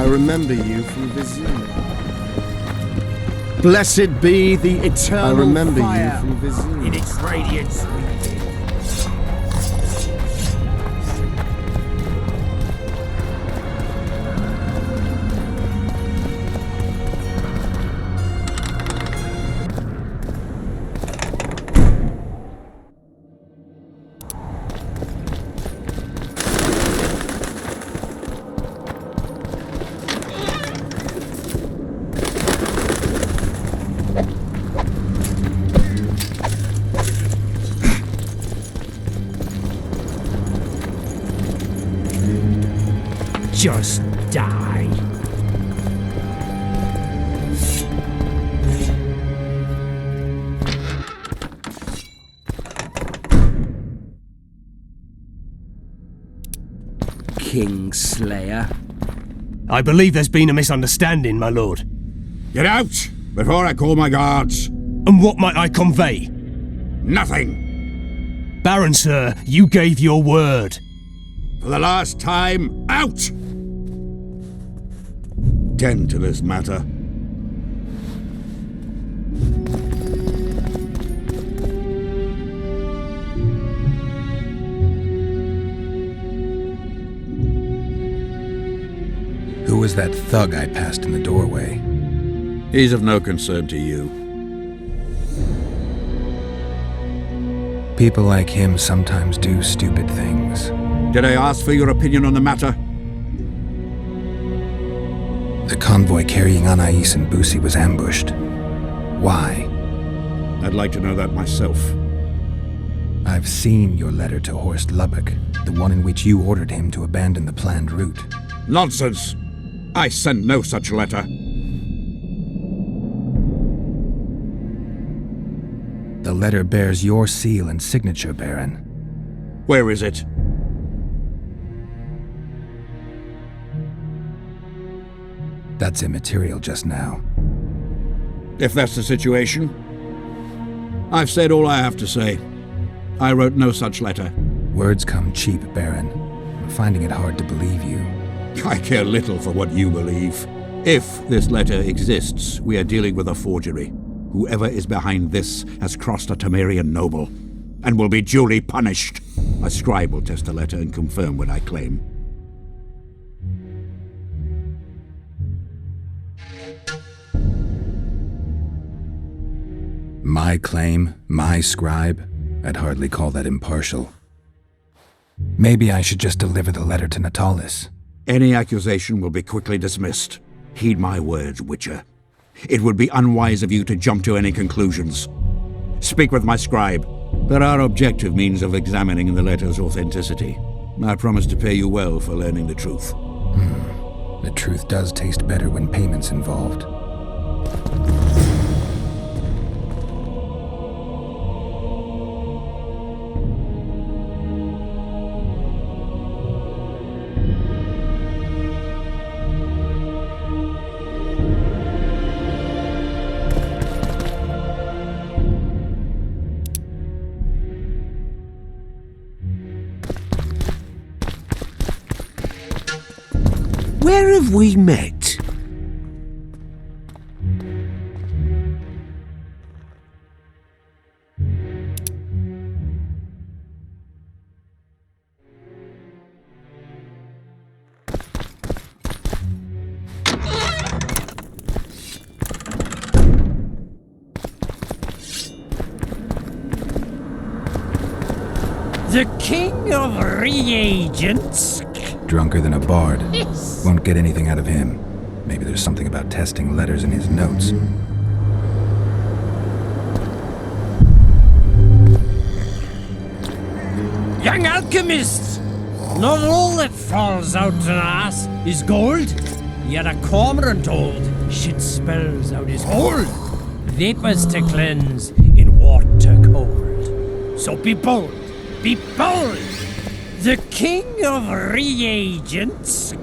remember you from Vizir. Blessed be the eternal I remember fire you from Vizir. In its radiance. Just die. Kingslayer. I believe there's been a misunderstanding, my lord. Get out, before I call my guards. And what might I convey? Nothing. Baron, sir, you gave your word. For the last time, out! Tend to this matter. Who was that thug I passed in the doorway? He's of no concern to you. People like him sometimes do stupid things. Did I ask for your opinion on the matter? The convoy carrying Anais and Busi was ambushed. Why? I'd like to know that myself. I've seen your letter to Horst Lubbock, the one in which you ordered him to abandon the planned route. Nonsense! I sent no such letter. The letter bears your seal and signature, Baron. Where is it? That's immaterial just now. If that's the situation, I've said all I have to say. I wrote no such letter. Words come cheap, Baron. I'm finding it hard to believe you. I care little for what you believe. If this letter exists, we are dealing with a forgery. Whoever is behind this has crossed a Temerian noble, and will be duly punished. A scribe will test the letter and confirm what I claim. My claim, my scribe? I'd hardly call that impartial. Maybe I should just deliver the letter to Natalis. Any accusation will be quickly dismissed. Heed my words, Witcher. It would be unwise of you to jump to any conclusions. Speak with my scribe. There are objective means of examining the letter's authenticity. I promise to pay you well for learning the truth. The truth does taste better when payment's involved. Where have we met? The King of Reagents? Drunker than a bard. Yes. Won't get anything out of him. Maybe there's something about testing letters in his notes. Young alchemists! Not all that falls out an ass is gold. Yet a cormorant told shit spells out his hold. Vapors to cleanse in water cold. So be bold, be bold! The King of Reagents.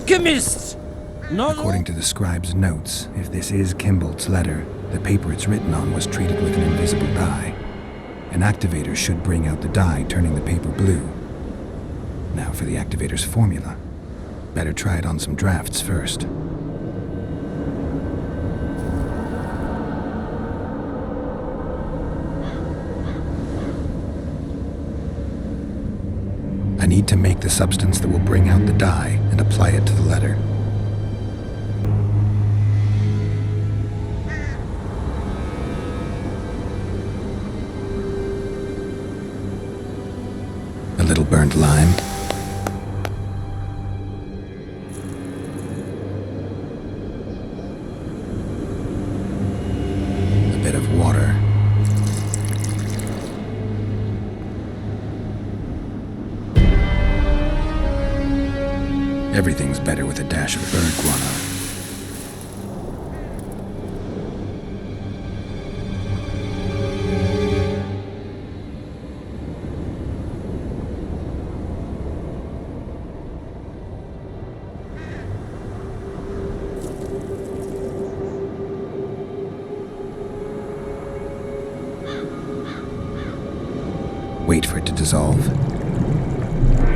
alchemist! Not According to the scribe's notes, if this is Kimbolt's letter, the paper it's written on was treated with an invisible dye. An activator should bring out the dye, turning the paper blue. Now for the activator's formula. Better try it on some drafts first. I need to make the substance that will bring out the dye and apply it to the letter. A little burnt lime. A bit of water. Everything's better with a dash of bird guano. Wait for it to dissolve.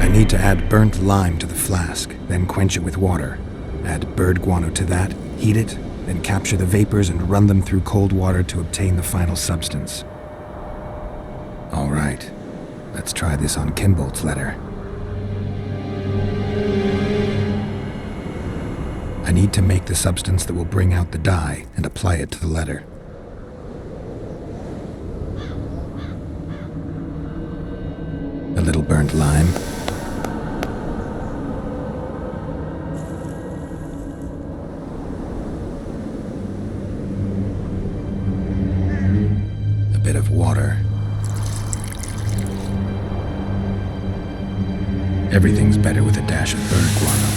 I need to add burnt lime to the flask, then quench it with water. Add bird guano to that, heat it, then capture the vapors and run them through cold water to obtain the final substance. All right, let's try this on Kimbolt's letter. I need to make the substance that will bring out the dye and apply it to the letter. A little burnt lime. A bit of water. Everything's better with a dash of bird guano.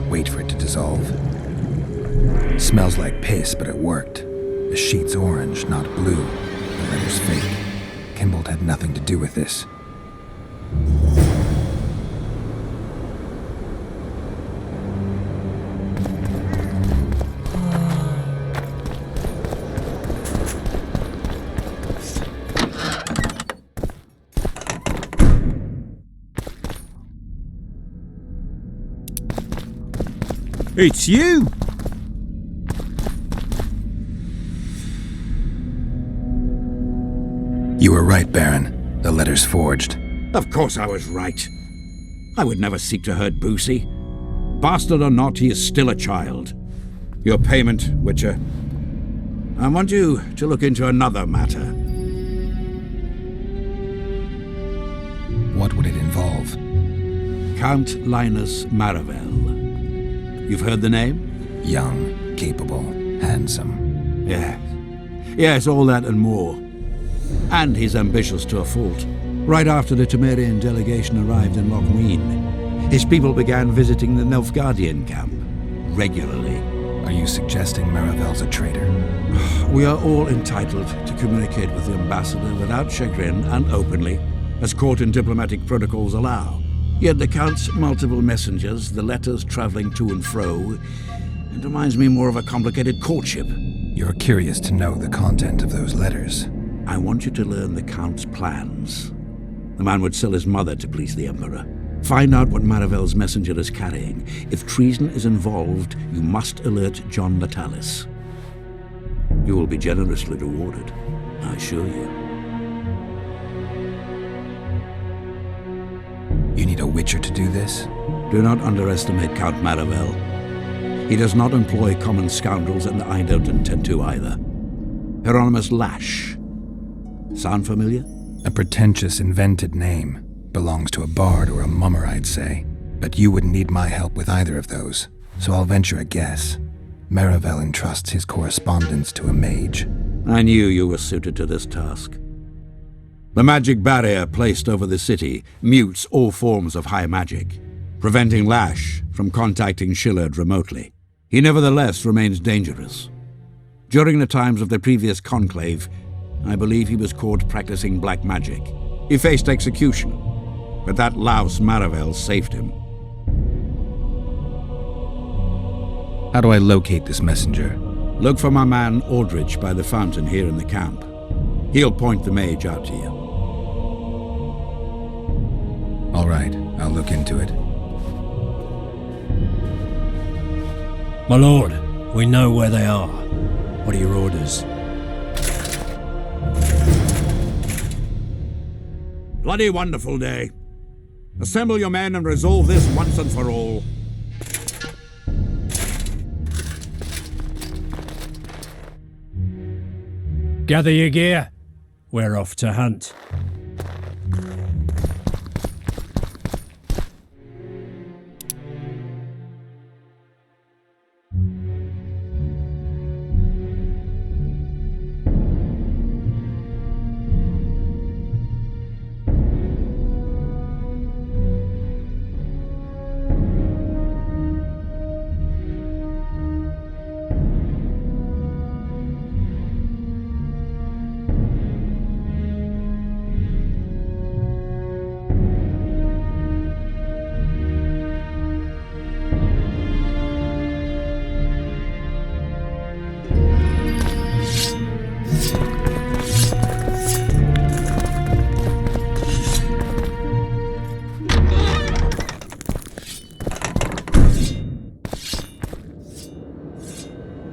Wait for it to dissolve. Smells like piss, but it worked. The sheet's orange, not blue. The letter's fake. Kimbolt had nothing to do with this. It's you! You were right, Baron. The letter's forged. Of course I was right. I would never seek to hurt Boosie. Bastard or not, he is still a child. Your payment, Witcher. I want you to look into another matter. What would it involve? Count Linus Maravel. You've heard the name? Young, capable, handsome. Yes, all that and more. And he's ambitious to a fault. Right after the Temerian delegation arrived in Lochween, his people began visiting the Nilfgaardian camp regularly. Are you suggesting Maravel's a traitor? We are all entitled to communicate with the ambassador without chagrin and openly, as court and diplomatic protocols allow. Yet the Count's multiple messengers, the letters traveling to and fro, it reminds me more of a complicated courtship. You're curious to know the content of those letters. I want you to learn the Count's plans. The man would sell his mother to please the Emperor. Find out what Maravel's messenger is carrying. If treason is involved, you must alert John Natalis. You will be generously rewarded, I assure you. You need a Witcher to do this? Do not underestimate Count Maravel. He does not employ common scoundrels, and I don't intend to either. Hieronymus Lash. Sound familiar? A pretentious, invented name. Belongs to a bard or a mummer, I'd say. But you wouldn't need my help with either of those, so I'll venture a guess. Maravel entrusts his correspondence to a mage. I knew you were suited to this task. The magic barrier placed over the city mutes all forms of high magic, preventing Lash from contacting Shillard remotely. He nevertheless remains dangerous. During the times of the previous conclave, I believe he was caught practicing black magic. He faced execution, but that louse Maravel saved him. How do I locate this messenger? Look for my man Aldrich by the fountain here in the camp. He'll point the mage out to you. All right, I'll look into it. My lord, we know where they are. What are your orders? Bloody wonderful day. Assemble your men and resolve this once and for all. Gather your gear. We're off to hunt.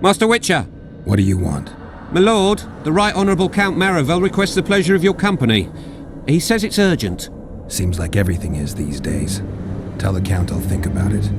Master Witcher! What do you want? My lord, the Right Honourable Count Maravel requests the pleasure of your company. He says it's urgent. Seems like everything is these days. Tell the Count I'll think about it.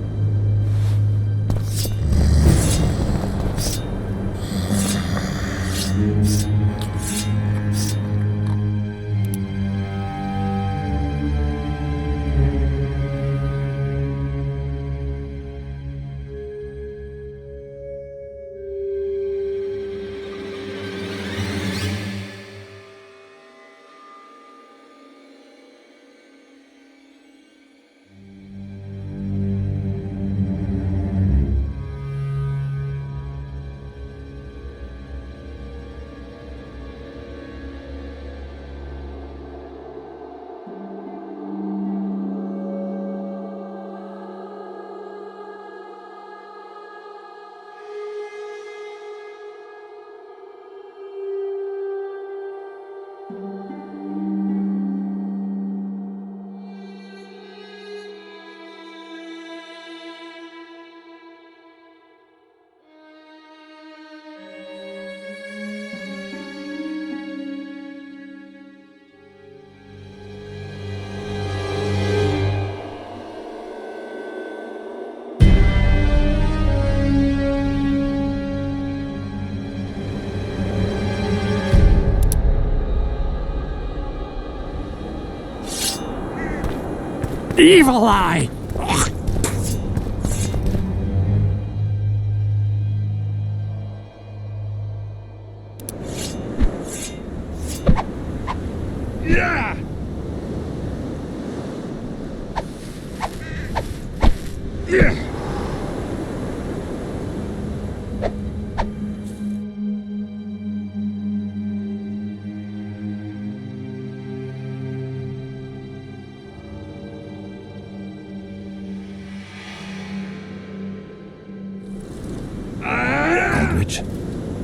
Evil eye! Yeah! Yeah! Aldrich,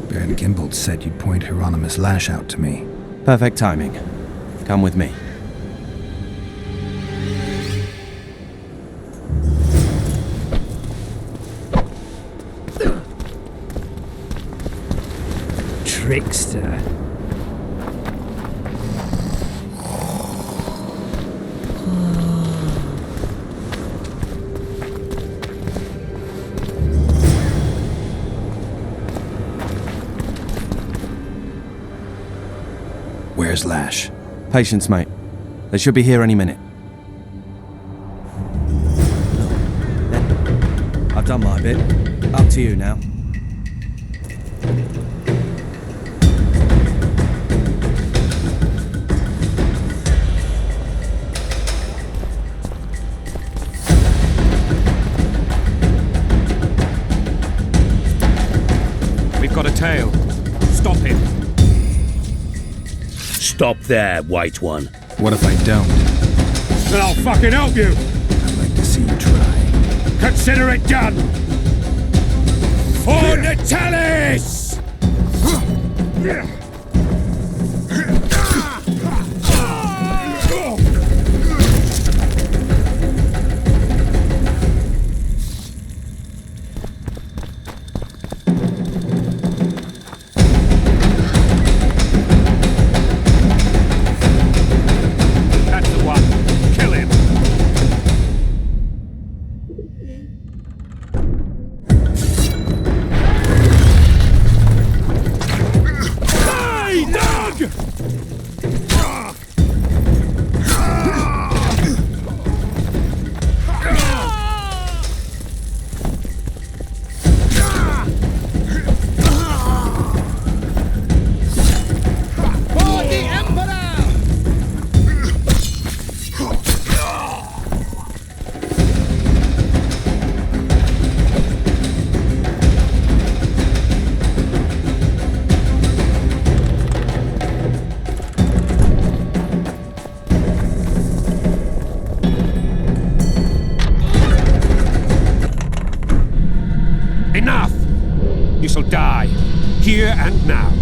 Baron Gimbold said you'd point Hieronymus Lash out to me. Perfect timing. Come with me. Trickster. Where's Lash? Patience, mate. They should be here any minute. I've done my bit. Up to you now. We've got a tail. Stop him. Stop there, White One. What if I don't? Then I'll fucking help you! I'd like to see you try. Consider it done! For Natalis! That's the one. Kill him! Hey, dog! For the Emperor! Enough! You shall die, here and now.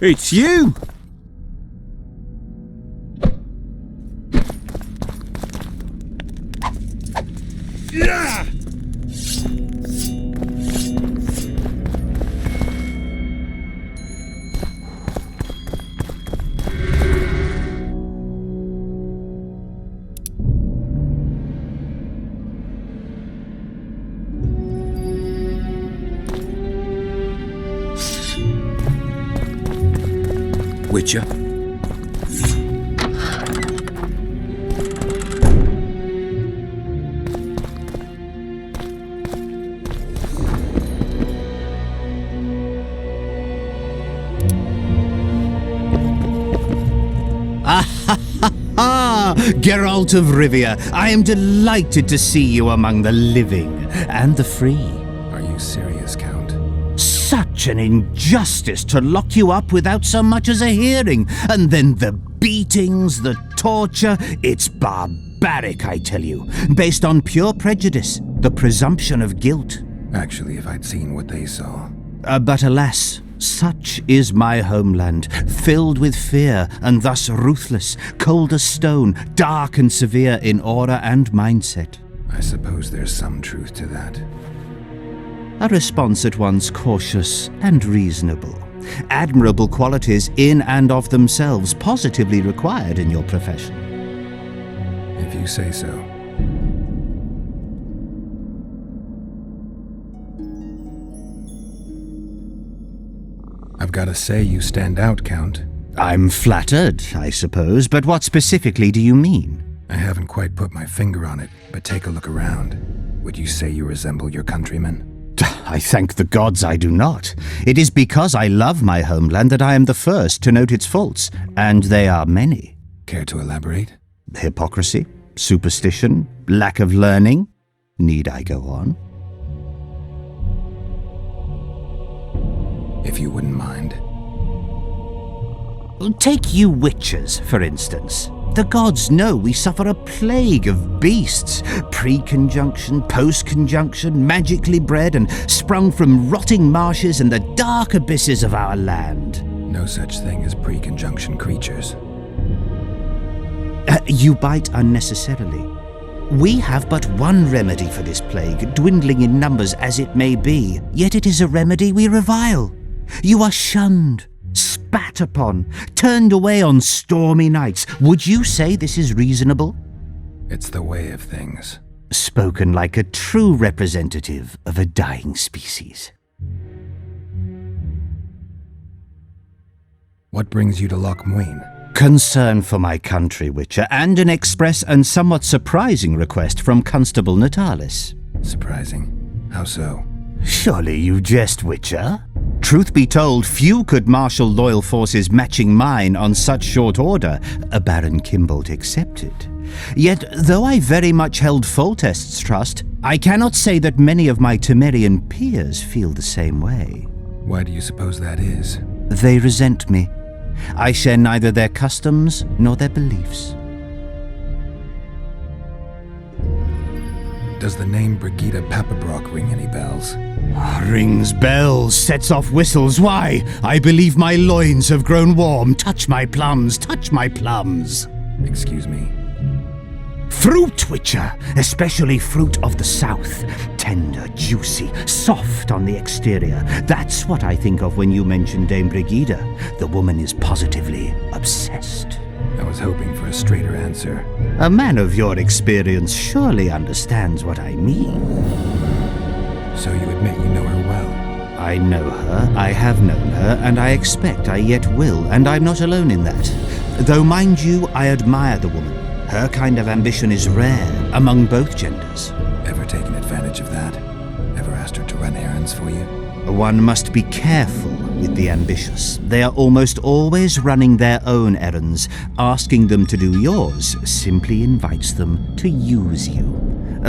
It's you! Witcher? Geralt of Rivia, I am delighted to see you among the living and the free. Are you serious, Count? Such an injustice to lock you up without so much as a hearing, and then the beatings, the torture, it's barbaric, I tell you, based on pure prejudice, the presumption of guilt. Actually, if I'd seen what they saw. But alas, such is my homeland, filled with fear and thus ruthless, cold as stone, dark and severe in aura and mindset. I suppose there's some truth to that. A response at once cautious and reasonable. Admirable qualities in and of themselves, positively required in your profession. If you say so. I've got to say you stand out, Count. I'm flattered, I suppose, but what specifically do you mean? I haven't quite put my finger on it, but take a look around. Would you say you resemble your countrymen? I thank the gods I do not. It is because I love my homeland that I am the first to note its faults, and they are many. Care to elaborate? Hypocrisy, superstition, lack of learning. Need I go on? If you wouldn't mind. Take you witchers, for instance. The gods know we suffer a plague of beasts, pre-conjunction, post-conjunction, magically bred and sprung from rotting marshes and the dark abysses of our land. No such thing as pre-conjunction creatures. You bite unnecessarily. We have but one remedy for this plague, dwindling in numbers as it may be, yet it is a remedy we revile. You are shunned, spat upon, turned away on stormy nights. Would you say this is reasonable? It's the way of things. Spoken like a true representative of a dying species. What brings you to Loch Muin? Concern for my country, Witcher, and an express and somewhat surprising request from Constable Natalis. Surprising. How so? Surely you jest, Witcher? Truth be told, few could marshal loyal forces matching mine on such short order, a Baron Kimbolt excepted. Yet, though I very much held Foltest's trust, I cannot say that many of my Temerian peers feel the same way. Why do you suppose that is? They resent me. I share neither their customs nor their beliefs. Does the name Brigida Papabrock ring any bells? Rings bells, sets off whistles. Why? I believe my loins have grown warm. Touch my plums, touch my plums. Excuse me. Fruit, Witcher, especially fruit of the south. Tender, juicy, soft on the exterior. That's what I think of when you mention Dame Brigida. The woman is positively obsessed. I was hoping for a straighter answer. A man of your experience surely understands what I mean. So you admit you know her well? I know her, I have known her, and I expect I yet will, and I'm not alone in that. Though, mind you, I admire the woman. Her kind of ambition is rare among both genders. Ever taken advantage of that? Ever asked her to run errands for you? One must be careful with the ambitious. They are almost always running their own errands. Asking them to do yours simply invites them to use you.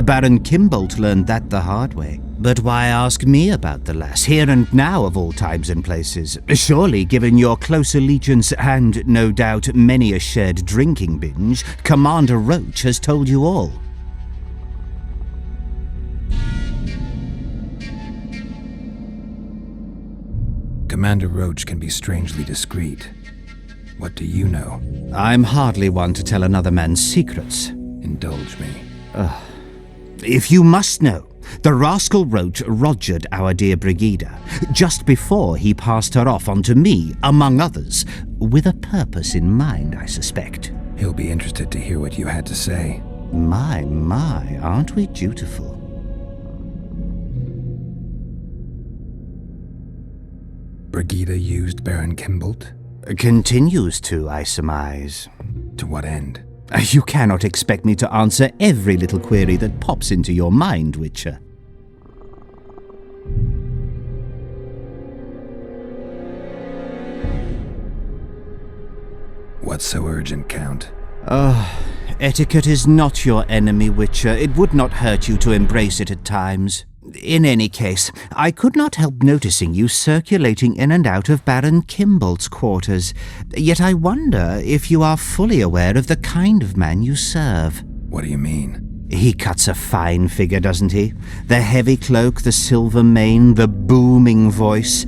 Baron Kimbolt learned that the hard way. But why ask me about the lass, here and now of all times and places? Surely, given your close allegiance and, no doubt, many a shared drinking binge, Commander Roach has told you all. Commander Roach can be strangely discreet. What do you know? I'm hardly one to tell another man's secrets. Indulge me. If you must know, the rascal Roach rogered our dear Brigida just before he passed her off onto me, among others, with a purpose in mind, I suspect. He'll be interested to hear what you had to say. My, aren't we dutiful? Brigida used Baron Kimbolt? Continues to, I surmise. To what end? You cannot expect me to answer every little query that pops into your mind, Witcher. What's so urgent, Count? Etiquette is not your enemy, Witcher. It would not hurt you to embrace it at times. In any case, I could not help noticing you circulating in and out of Baron Kimbolt's quarters. Yet I wonder if you are fully aware of the kind of man you serve. What do you mean? He cuts a fine figure, doesn't he? The heavy cloak, the silver mane, the booming voice.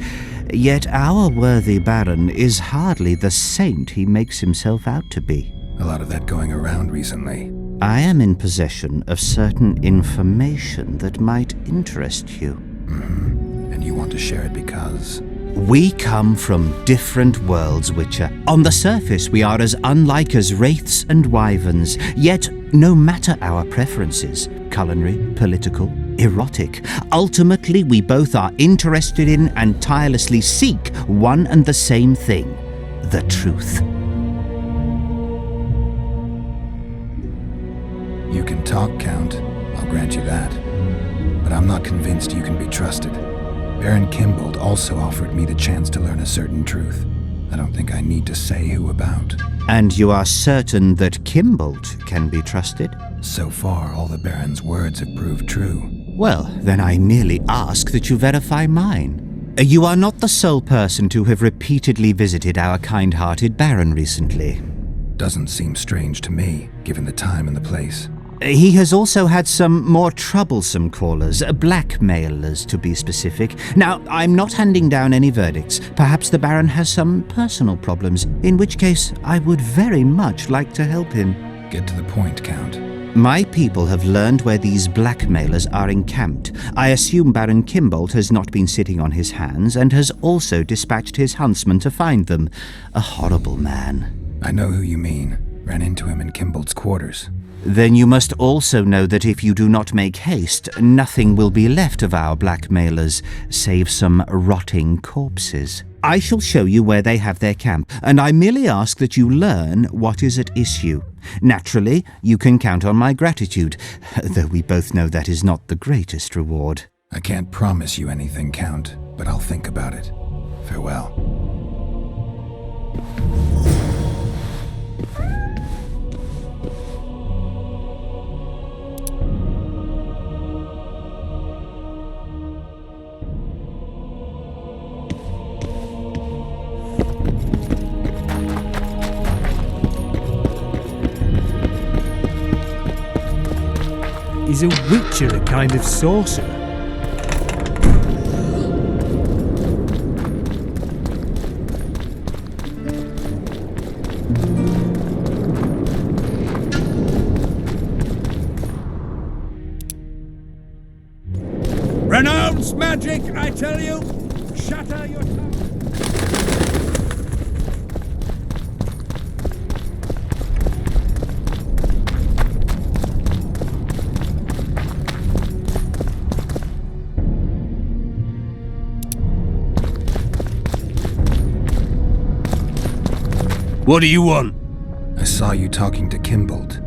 Yet our worthy Baron is hardly the saint he makes himself out to be. A lot of that going around recently. I am in possession of certain information that might interest you. And you want to share it because? We come from different worlds, Witcher. On the surface, we are as unlike as wraiths and wyverns. Yet, no matter our preferences, culinary, political, erotic, ultimately we both are interested in and tirelessly seek one and the same thing: the truth. You can talk, Count. I'll grant you that. But I'm not convinced you can be trusted. Baron Kimbolt also offered me the chance to learn a certain truth. I don't think I need to say who about. And you are certain that Kimbolt can be trusted? So far, all the Baron's words have proved true. Well, then I merely ask that you verify mine. You are not the sole person to have repeatedly visited our kind-hearted Baron recently. Doesn't seem strange to me, given the time and the place. He has also had some more troublesome callers, blackmailers to be specific. Now, I'm not handing down any verdicts. Perhaps the Baron has some personal problems, in which case I would very much like to help him. Get to the point, Count. My people have learned where these blackmailers are encamped. I assume Baron Kimbolt has not been sitting on his hands and has also dispatched his huntsman to find them. A horrible man. I know who you mean. Ran into him in Kimbolt's quarters. Then you must also know that if you do not make haste, nothing will be left of our blackmailers, save some rotting corpses. I shall show you where they have their camp, and I merely ask that you learn what is at issue. Naturally, you can count on my gratitude, though we both know that is not the greatest reward. I can't promise you anything, Count, but I'll think about it. Farewell. Is a witcher a kind of sorcerer? Renounce magic, I tell you! Shatter your tongue! What do you want? I saw you talking to Kimbolt.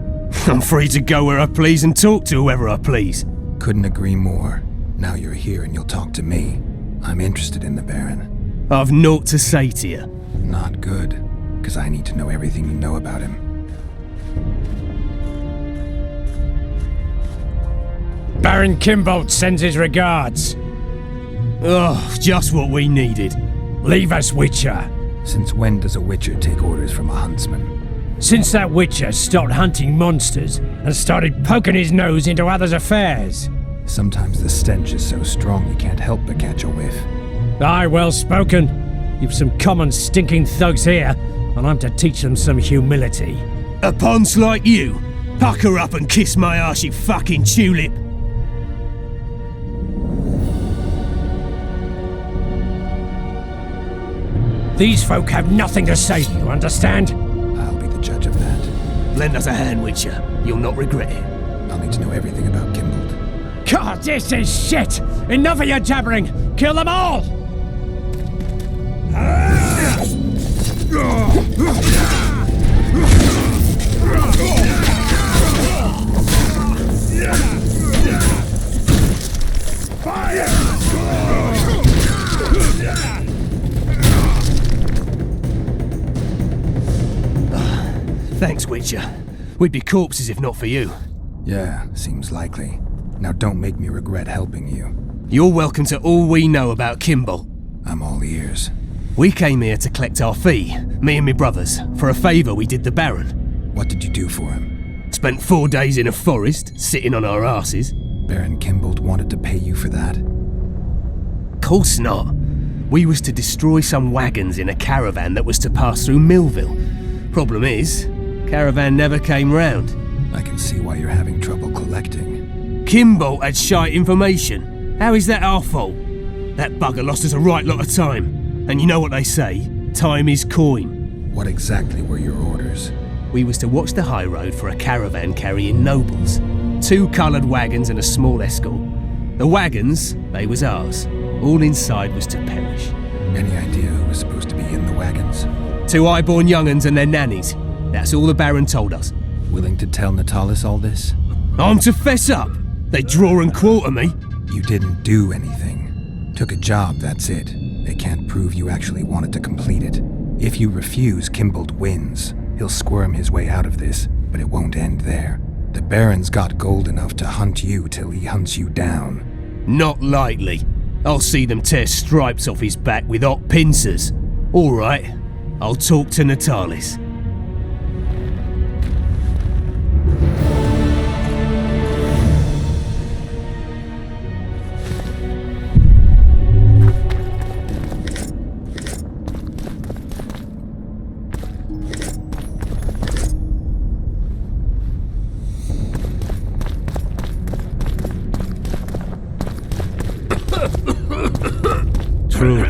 I'm free to go where I please and talk to whoever I please. Couldn't agree more. Now you're here and you'll talk to me. I'm interested in the Baron. I've naught to say to you. Not good, because I need to know everything you know about him. Baron Kimbolt sends his regards. Oh, just what we needed. Leave us, Witcher. Since when does a Witcher take orders from a huntsman? Since that Witcher stopped hunting monsters and started poking his nose into others' affairs. Sometimes the stench is so strong you can't help but catch a whiff. Aye, well spoken. You've some common stinking thugs here, and I'm to teach them some humility. A ponce like you? Pucker up and kiss my arse, you fucking tulip. These folk have nothing to say, you understand? I'll be the judge of that. Lend us a hand, Witcher. You'll not regret it. I'll need to know everything about Kimbold. God, this is shit! Enough of your jabbering! Kill them all! Thanks, Witcher. We'd be corpses if not for you. Yeah, seems likely. Now don't make me regret helping you. You're welcome to all we know about Kimbold. I'm all ears. We came here to collect our fee, me and me brothers, for a favour we did the Baron. What did you do for him? Spent 4 days in a forest, sitting on our asses. Baron Kimbold wanted to pay you for that? Course not. We was to destroy some wagons in a caravan that was to pass through Millville. Problem is, caravan never came round. I can see why you're having trouble collecting. Kimbold had shite information. How is that our fault? That bugger lost us a right lot of time. And you know what they say, time is coin. What exactly were your orders? We was to watch the high road for a caravan carrying nobles. 2 coloured wagons and a small escort. The wagons, they was ours. All inside was to perish. Any idea who was supposed to be in the wagons? 2 high-born young'uns and their nannies. That's all the Baron told us. Willing to tell Natalis all this? I'm to fess up. They draw and quarter me. You didn't do anything. Took a job, that's it. They can't prove you actually wanted to complete it. If you refuse, Kimbold wins. He'll squirm his way out of this, but it won't end there. The Baron's got gold enough to hunt you till he hunts you down. Not likely. I'll see them tear stripes off his back with hot pincers. All right, I'll talk to Natalis. True.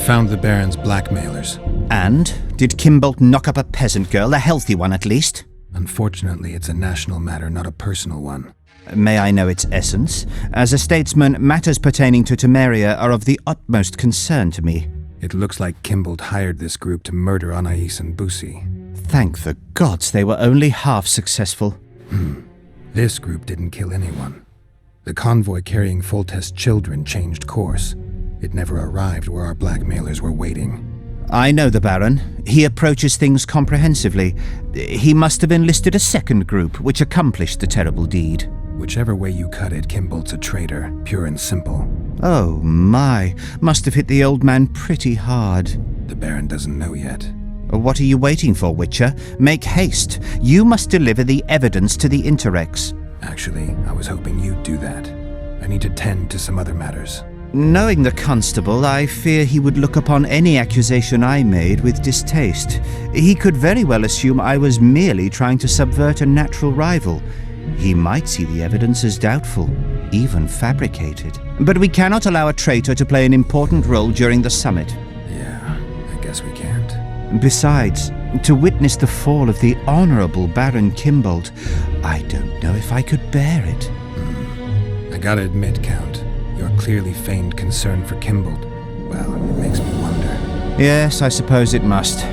Found the Baron's blackmailers. And? Did Kimbold knock up a peasant girl, a healthy one at least? Unfortunately, it's a national matter, not a personal one. May I know its essence? As a statesman, matters pertaining to Temeria are of the utmost concern to me. It looks like Kimbold hired this group to murder Anais and Busi. Thank the gods they were only half successful. This group didn't kill anyone. The convoy carrying Foltest's children changed course. It never arrived where our blackmailers were waiting. I know the Baron. He approaches things comprehensively. He must have enlisted a second group, which accomplished the terrible deed. Whichever way you cut it, Kimbold's a traitor, pure and simple. Oh my, must have hit the old man pretty hard. The Baron doesn't know yet. What are you waiting for, Witcher? Make haste. You must deliver the evidence to the Interrex. Actually, I was hoping you'd do that. I need to tend to some other matters. Knowing the constable, I fear he would look upon any accusation I made with distaste. He could very well assume I was merely trying to subvert a natural rival. He might see the evidence as doubtful, even fabricated. But we cannot allow a traitor to play an important role during the summit. Yeah, I guess we can't. Besides, to witness the fall of the honorable Baron Kimbold, I don't know if I could bear it. I gotta admit, Count, your clearly feigned concern for Kimbold, Well, it makes me wonder. Yes, I suppose it must.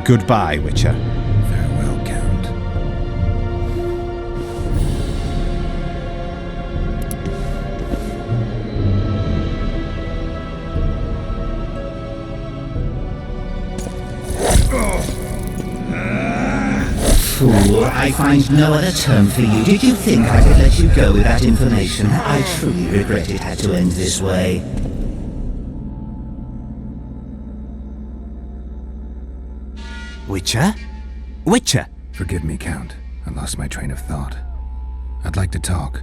Goodbye, Witcher. Farewell, Count. Fool, I find no other term for you. Did you think I could let you go with that information? I truly regret it had to end this way. Witcher? Witcher! Forgive me, Count. I lost my train of thought. I'd like to talk.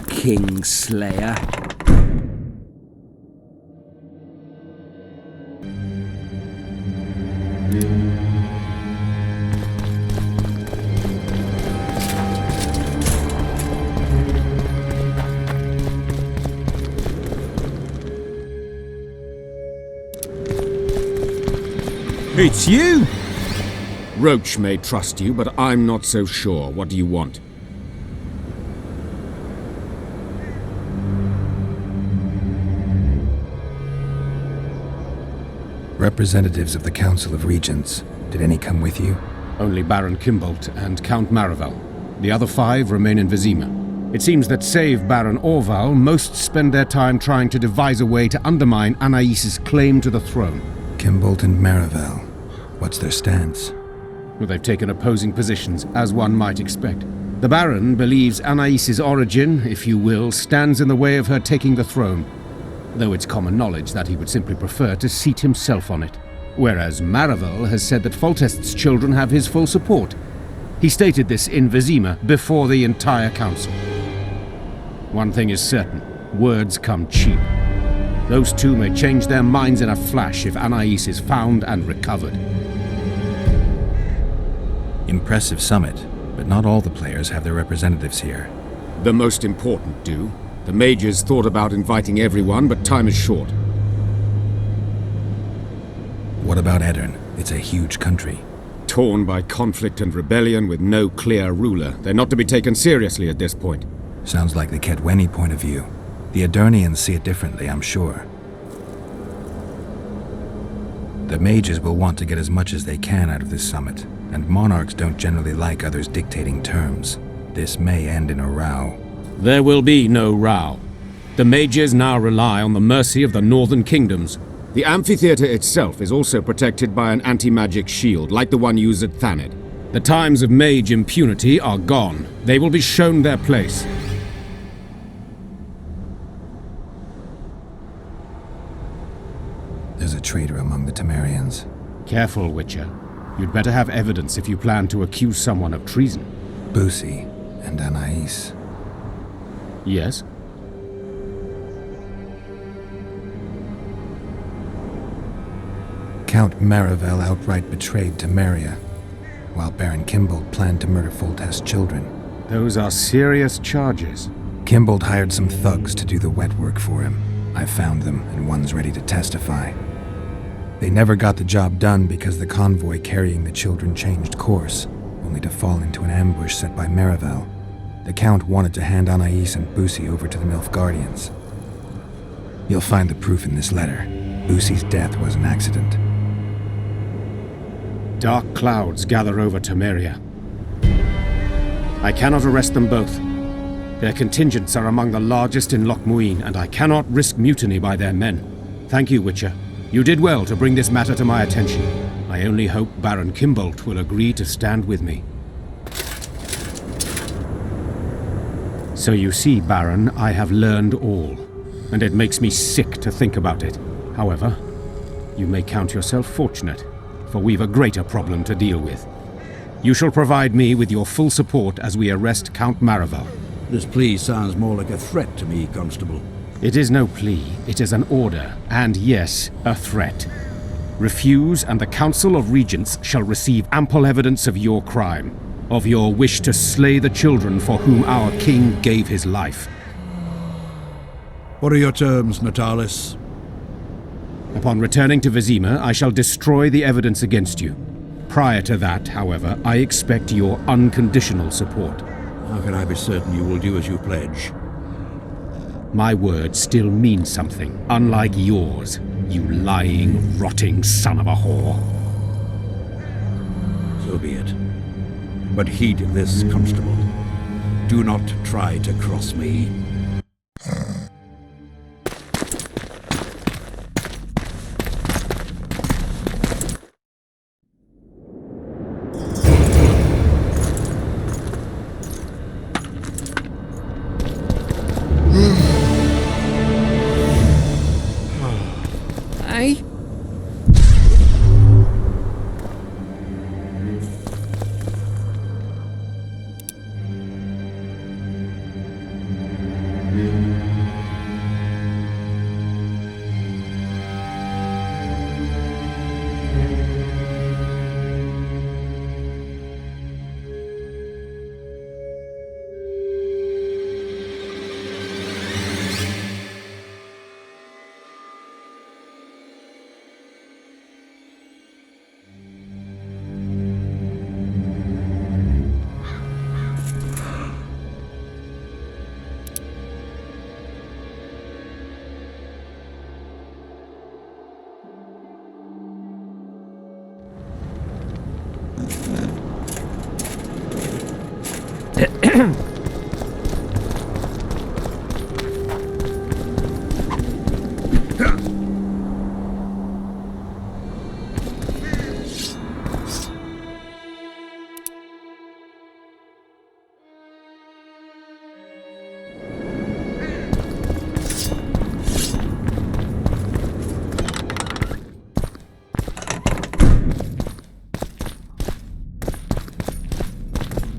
Kingslayer. It's you! Roach may trust you, but I'm not so sure. What do you want? Representatives of the Council of Regents. Did any come with you? Only Baron Kimbolt and Count Maravel. The other 5 remain in Vizima. It seems that save Baron Orval, most spend their time trying to devise a way to undermine Anais' claim to the throne. Kimbolt and Maravel. What's their stance? Well, they've taken opposing positions, as one might expect. The Baron believes Anais' origin, if you will, stands in the way of her taking the throne, though it's common knowledge that he would simply prefer to seat himself on it. Whereas Maravel has said that Foltest's children have his full support. He stated this in Vizima before the entire council. One thing is certain, words come cheap. Those two may change their minds in a flash if Anais is found and recovered. Impressive summit, but not all the players have their representatives here. The most important do. The mages thought about inviting everyone, but time is short. What about Edirn? It's a huge country. Torn by conflict and rebellion with no clear ruler. They're not to be taken seriously at this point. Sounds like the Kedweni point of view. The Edirnians see it differently, I'm sure. The mages will want to get as much as they can out of this summit, and monarchs don't generally like others dictating terms. This may end in a row. There will be no row. The mages now rely on the mercy of the northern kingdoms. The amphitheater itself is also protected by an anti-magic shield, like the one used at Thanid. The times of mage impunity are gone. They will be shown their place. There's a traitor among the Temerians. Careful, Witcher. You'd better have evidence if you plan to accuse someone of treason. Busi and Anais. Yes? Count Maravel outright betrayed Temeria, while Baron Kimbolt planned to murder Foltest's children. Those are serious charges. Kimbolt hired some thugs to do the wet work for him. I found them, and one's ready to testify. They never got the job done because the convoy carrying the children changed course, only to fall into an ambush set by Maravel. The Count wanted to hand Anais and Busi over to the Nilfgaardians. You'll find the proof in this letter. Busi's death was an accident. Dark clouds gather over Temeria. I cannot arrest them both. Their contingents are among the largest in Loch Muin, and I cannot risk mutiny by their men. Thank you, Witcher. You did well to bring this matter to my attention. I only hope Baron Kimbolt will agree to stand with me. So you see, Baron, I have learned all, and it makes me sick to think about it. However, you may count yourself fortunate, for we've a greater problem to deal with. You shall provide me with your full support as we arrest Count Maravel. This plea sounds more like a threat to me, Constable. It is no plea, it is an order, and yes, a threat. Refuse, and the Council of Regents shall receive ample evidence of your crime, of your wish to slay the children for whom our king gave his life. What are your terms, Natalis? Upon returning to Vizima, I shall destroy the evidence against you. Prior to that, however, I expect your unconditional support. How can I be certain you will do as you pledge? My word still means something, unlike yours, you lying, rotting son of a whore. So be it. But heed this, Constable. Do not try to cross me.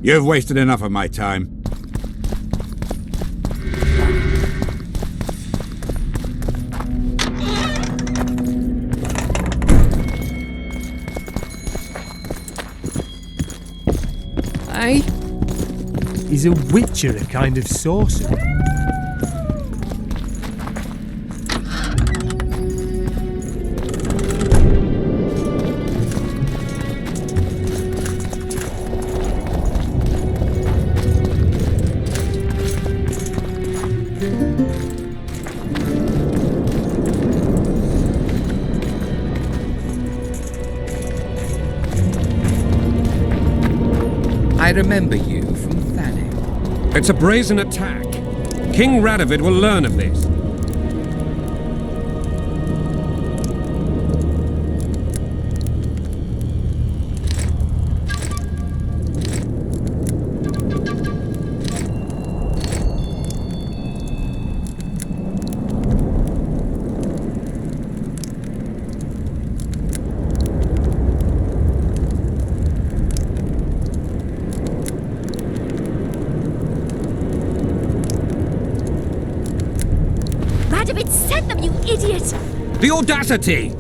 You've wasted enough of my time. Eh? Is a witcher a kind of sorcerer? I remember you from Thanet. It's a brazen attack. King Radovid will learn of this. Radovid sent them, you idiot! The audacity!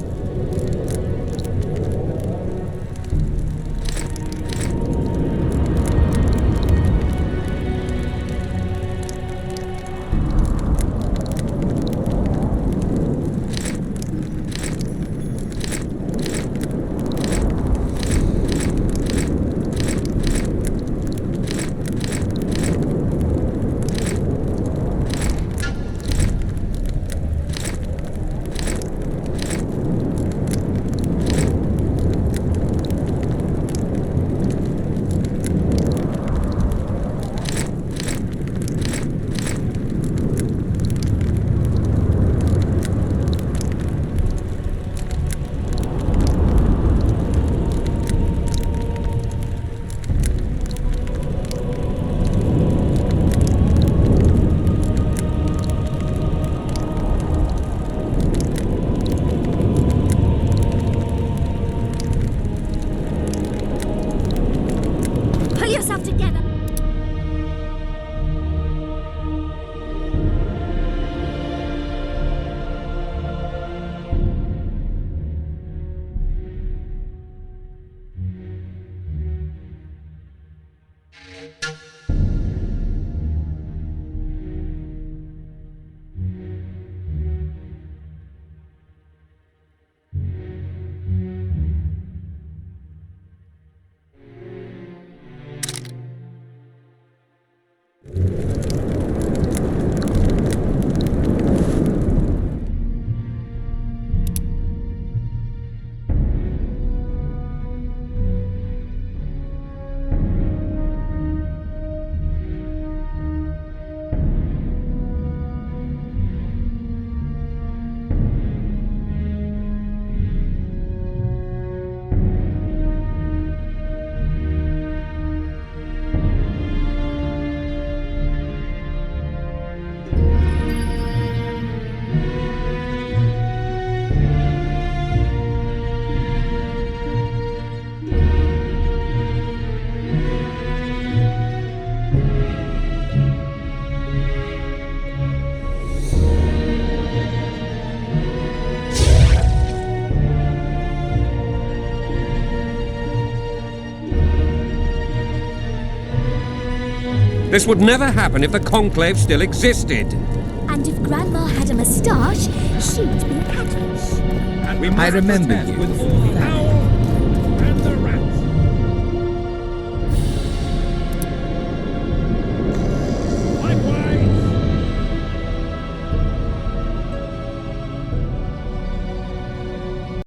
This would never happen if the Conclave still existed. And if Grandma had a moustache, she'd be a catfish. I remember you from Thanet.